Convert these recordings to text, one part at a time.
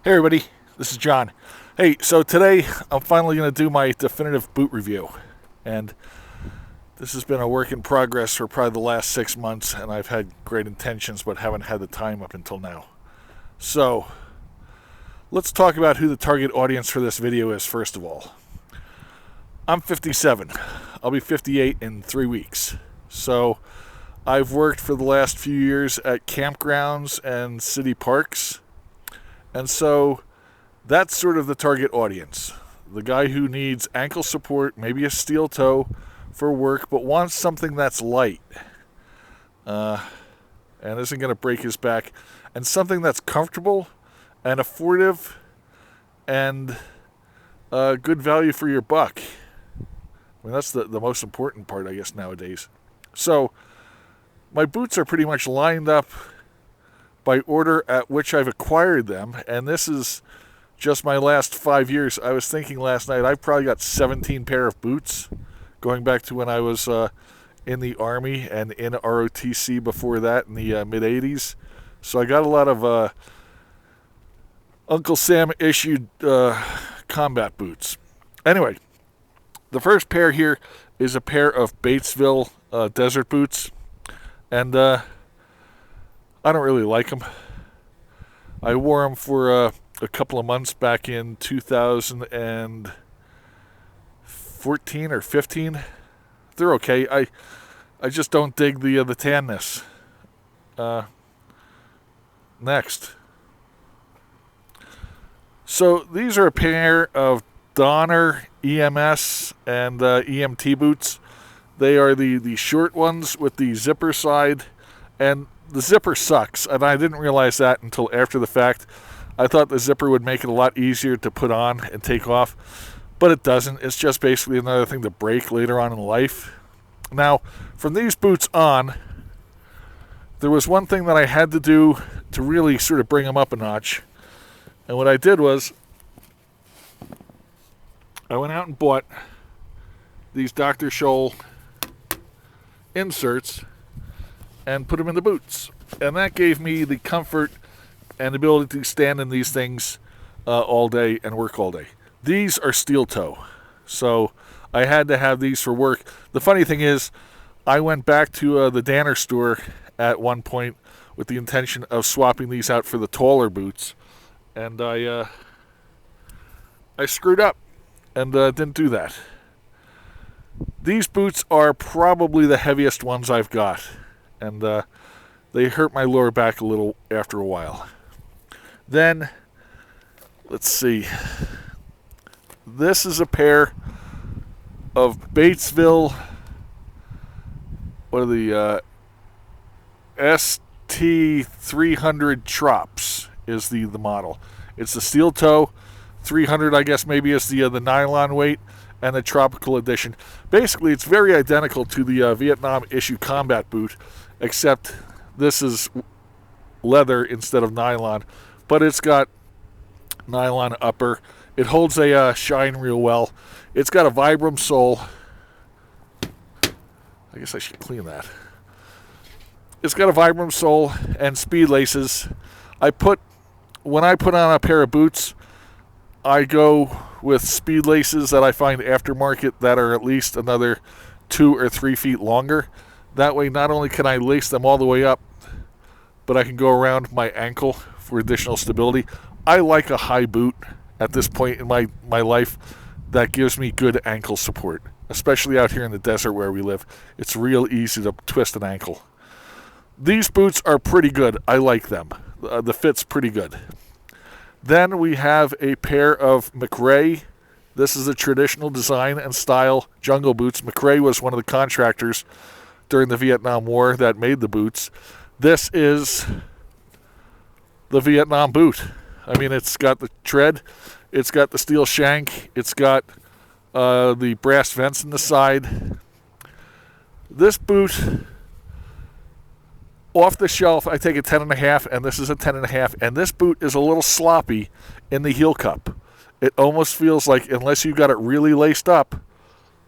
Hey everybody, this is John. Hey, so today I'm finally going to do my definitive boot review. And this has been a work in progress for probably the last 6 months, and I've had great intentions but haven't had the time up until now. So, let's talk about who the target audience for this video is first of all. I'm 57. I'll be 58 in 3 weeks. So, I've worked for the last few years at campgrounds and city parks. And so that's sort of the target audience. The guy who needs ankle support, maybe a steel toe for work, but wants something that's light and isn't going to break his back. And something that's comfortable and affordable and good value for your buck. I mean, that's the most important part, I guess, nowadays. So my boots are pretty much lined up by order at which I've acquired them, and this is just my last 5 years. I was thinking last night, I've probably got 17 pair of boots, going back to when I was in the Army and in ROTC before that in the mid-'80s. So I got a lot of Uncle Sam issued combat boots. Anyway, the first pair here is a pair of Batesville desert boots, and I don't really like them. I wore them for a couple of months back in 2014 or 15. They're okay. I just don't dig the tanness. Next. So these are a pair of Donner EMS and EMT boots. They are the short ones with the zipper side, and the zipper sucks, and I didn't realize that until after the fact. I thought the zipper would make it a lot easier to put on and take off, but it doesn't. It's just basically another thing to break later on in life. Now, from these boots on, there was one thing that I had to do to really sort of bring them up a notch, and what I did was I went out and bought these Dr. Scholl inserts and put them in the boots. And that gave me the comfort and ability to stand in these things all day and work all day. These are steel toe, so I had to have these for work. The funny thing is, I went back to the Danner store at one point with the intention of swapping these out for the taller boots, and I screwed up and didn't do that. These boots are probably the heaviest ones I've got, and they hurt my lower back a little after a while. Then, let's see. This is a pair of Batesville, what are the ST300 TROPs is the model. It's the steel toe. 300, I guess, maybe is the nylon weight, and the tropical edition. Basically, it's very identical to the Vietnam issue combat boot, except this is leather instead of nylon, but it's got nylon upper. It holds a shine real well. It's got a Vibram sole. I guess I should clean that. It's got a Vibram sole and speed laces. When I put on a pair of boots, I go with speed laces that I find aftermarket that are at least another 2 or 3 feet longer. That way, not only can I lace them all the way up, but I can go around my ankle for additional stability. I like a high boot at this point in my life that gives me good ankle support, especially out here in the desert where we live. It's real easy to twist an ankle. These boots are pretty good. I like them. The fit's pretty good. Then we have a pair of McRae. This is a traditional design and style jungle boots. McRae was one of the contractors during the Vietnam War that made the boots. This is the Vietnam boot. I mean, it's got the tread, it's got the steel shank, it's got the brass vents in the side. This boot, off the shelf, I take a 10.5, and this is a 10.5, and this boot is a little sloppy in the heel cup. It almost feels like, unless you got it really laced up,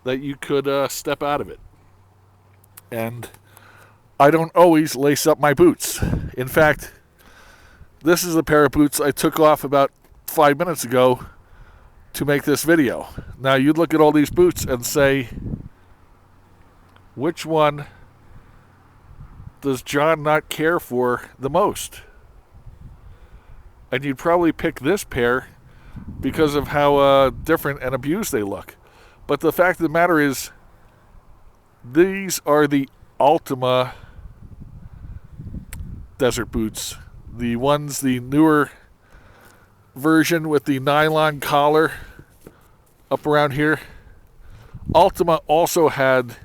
that you could step out of it. And I don't always lace up my boots. In fact, this is a pair of boots I took off about 5 minutes ago to make this video. Now you'd look at all these boots and say, which one does John not care for the most? And you'd probably pick this pair because of how different and abused they look. But the fact of the matter is, these are the Altama desert boots. The ones, the newer version with the nylon collar up around here. Altama also had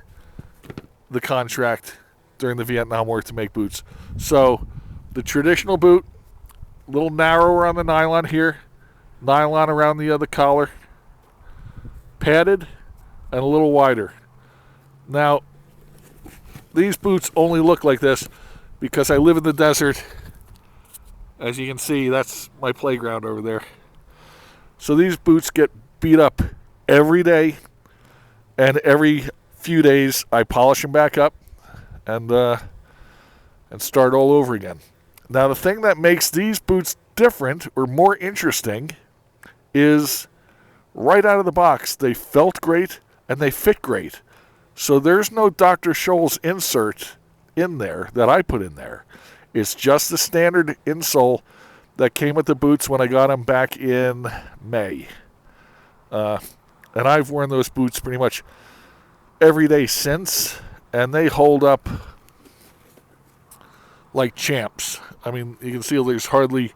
the contract during the Vietnam War to make boots. So the traditional boot, a little narrower on the nylon here, nylon around the other collar, padded, and a little wider. Now, these boots only look like this because I live in the desert. As you can see, that's my playground over there. So these boots get beat up every day, and every few days I polish them back up and start all over again. Now, the thing that makes these boots different or more interesting is right out of the box, they felt great and they fit great. So there's no Dr. Scholl's insert in there that I put in there. It's just the standard insole that came with the boots when I got them back in May. And I've worn those boots pretty much every day since, and they hold up like champs. I mean, you can see there's hardly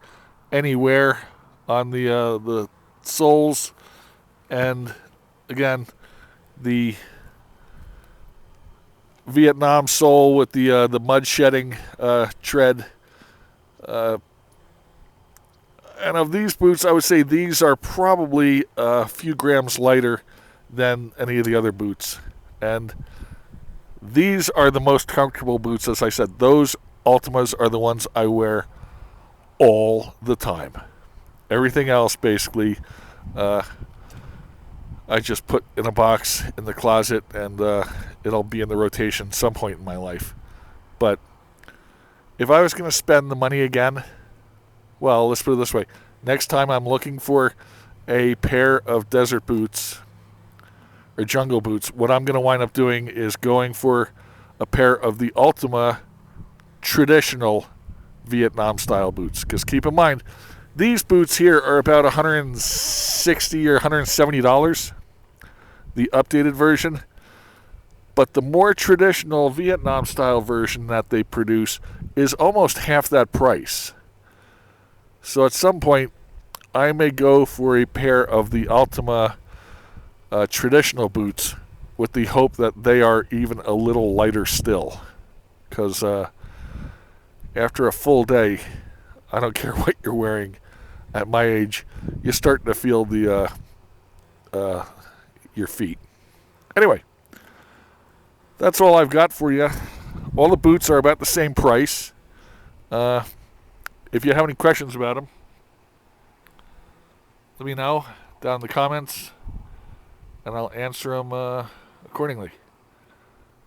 any wear on the soles, and again, the Vietnam sole with the mud shedding tread. And of these boots, I would say these are probably a few grams lighter than any of the other boots. And these are the most comfortable boots, as I said. Those Altamas are the ones I wear all the time. Everything else, basically, I just put in a box in the closet, and it'll be in the rotation some point in my life. But if I was going to spend the money again, well, let's put it this way. Next time I'm looking for a pair of desert boots or jungle boots, what I'm going to wind up doing is going for a pair of the Altama traditional Vietnam style boots. Because keep in mind, these boots here are about $160 or $170, the updated version. But the more traditional Vietnam style version that they produce is almost half that price. So at some point, I may go for a pair of the Altama traditional boots with the hope that they are even a little lighter still. Because after a full day, I don't care what you're wearing at my age, you're starting to feel the your feet. Anyway, that's all I've got for you. All the boots are about the same price. If you have any questions about them, let me know down in the comments, and I'll answer them accordingly.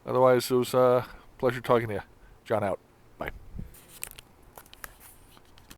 Otherwise, it was a pleasure talking to you. John out.